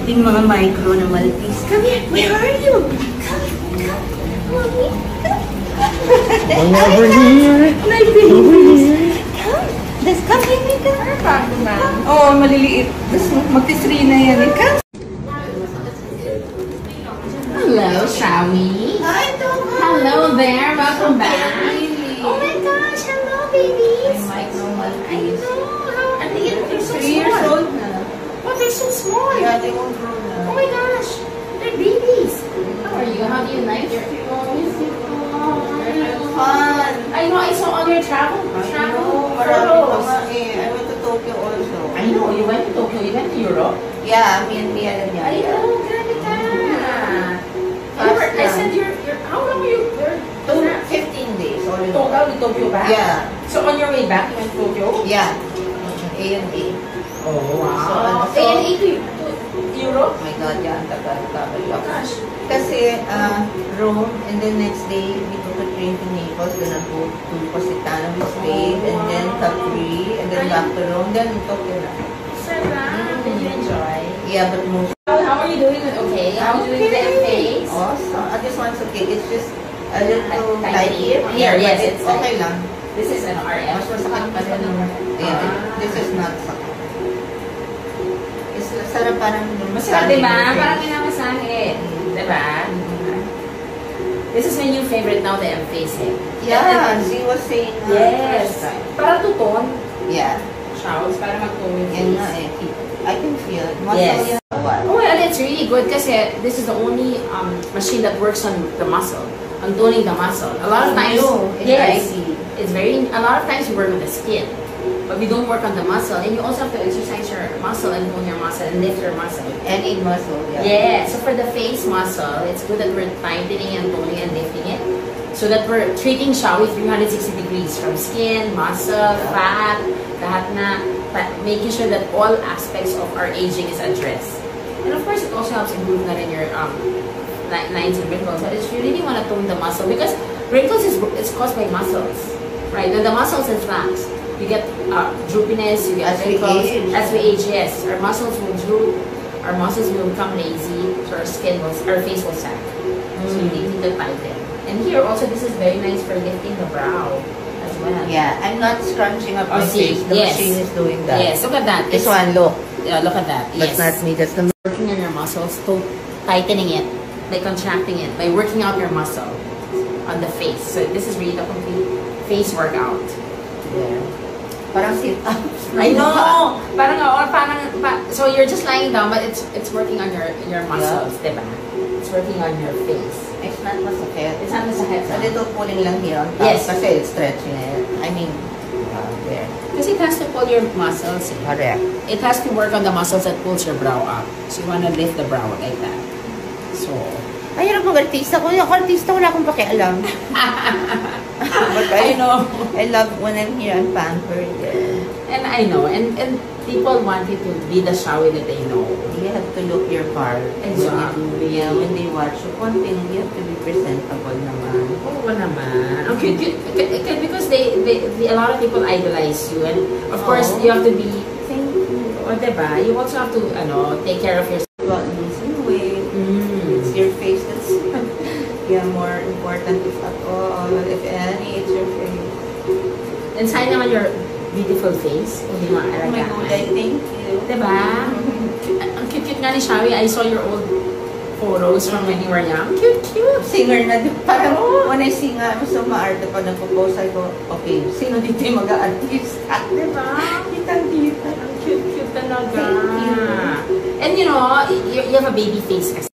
Yung mga micro na Maltese. Come here. Where are you? Come. Mommy. Come over here. My babies. Come. Let's come with me. Come. Oh, maliliit. Magti-3 na yan. Come. Hello, shall we? Hi, Toma. Hello there, welcome back. Oh my gosh, hello, babies. My micro Maltese. Are they? They're so 3 years small. old na. Oh, they're so small. Yeah, they won't grow na. Oh my gosh, they're babies. How are you? How do you like your Fun. I know, I saw on your travel photos. I went to Tokyo also. I know, you went to Tokyo, you went to Europe. Yeah, me and Mia and I Yaya. know, grabe ka. I said how long were you there? 15 days. Total with Tokyo back? Yeah. So on your way back, you went to Tokyo? Yeah. A&A. Oh, wow. So, A&A to Europe? oh my God, yeah, ang tagal. Oh gosh. Kasi, Rome, and then next day, we took a train to Naples, then I'll go to Positano, we stayed, and then Capri, and then back to Rome, then Tokyo na. Sarah, did you enjoy? Yeah, but most. How are you doing? Okay. How are you doing with the face? Awesome. This one's okay. It's just a little tight here. Here, yes, but it's okay lang. This is an RM. Mas masakit pa sa yeah, this is not sakit. It's sarap parang Masarap, diba? Parang minamasahe. Diba? This is my new favorite now that I'm facing. Yeah, she was saying yes. first time. Para tuton. Yeah. Shawls, para magtuon yung Yan nga face. eh. I can feel it. Muscle Yes. yan. Oh, well, it's really good kasi this is the only machine that works on the muscle, on toning the muscle. A lot of times, yes, it's very. A lot of times you work with the skin, but we don't work on the muscle, and you also have to exercise your muscle and tone your muscle and lift your muscle. Any muscle, yeah. Yeah. So for the face muscle, it's good that we're tightening and toning and lifting it, so that we're treating siya with 360 degrees from skin, muscle, fat, lahat na, but making sure that all aspects of our aging is addressed. And of course, it also helps improve na rin your lines and wrinkles. But if you really want to tone the muscle, because wrinkles is caused by muscles, right? When the muscles relax, you get droopiness, you get wrinkles. As we age, yes, our muscles will droop, our muscles will become lazy, so our face will sag. So you need to tighten. And here also, this is very nice for lifting the brow as well. Yeah, I'm not scrunching up my face. The machine is doing that. Yes, look at that. This one, look. Yeah, look at that. That's not me. That's the. Working on your muscles, tightening it, by contracting it, by working out your muscle on the face. So this is really the complete face workout. Yeah. Parang sit-ups. I know. So you're just lying down, but it's working on your muscles, diba? It's working on your face. It's not masakit. It's not masakit. A little pulling lang here on top. Yes. Kasi it's stretching it. I mean, there. Because it has to pull your muscles. Correct. It has to work on the muscles that pulls your brow up. So you want to lift the brow like that. So. Ay, hirap mag-artista ko. Ako artista, wala akong pakialam. But I know. I love when I'm here, I'm pampered. And I know. And people want you to be the Shawi that they know. You have to look your part. Exactly. Yeah, when they watch you, one thing, you have to be presentable naman. Oo naman. Okay, because a lot of people idolize you. And of course, you have to be, diba? You also have to, take care of yourself. About losing weight. It's your face that's more important if at all. If any, it's your face. And sayang naman your beautiful face. Hindi mo Oh my God, I thank you. Diba? Ang cute-cute nga ni Shawi. I saw your old photos from when you were young. Cute. Singer na din. Parang when I sing, so maarte pa nagpo-post, I go, okay, sino dito yung mag-a-artista? Diba? Kitang-kita. Ang cute talaga. Thank you. And you have a baby face kasi.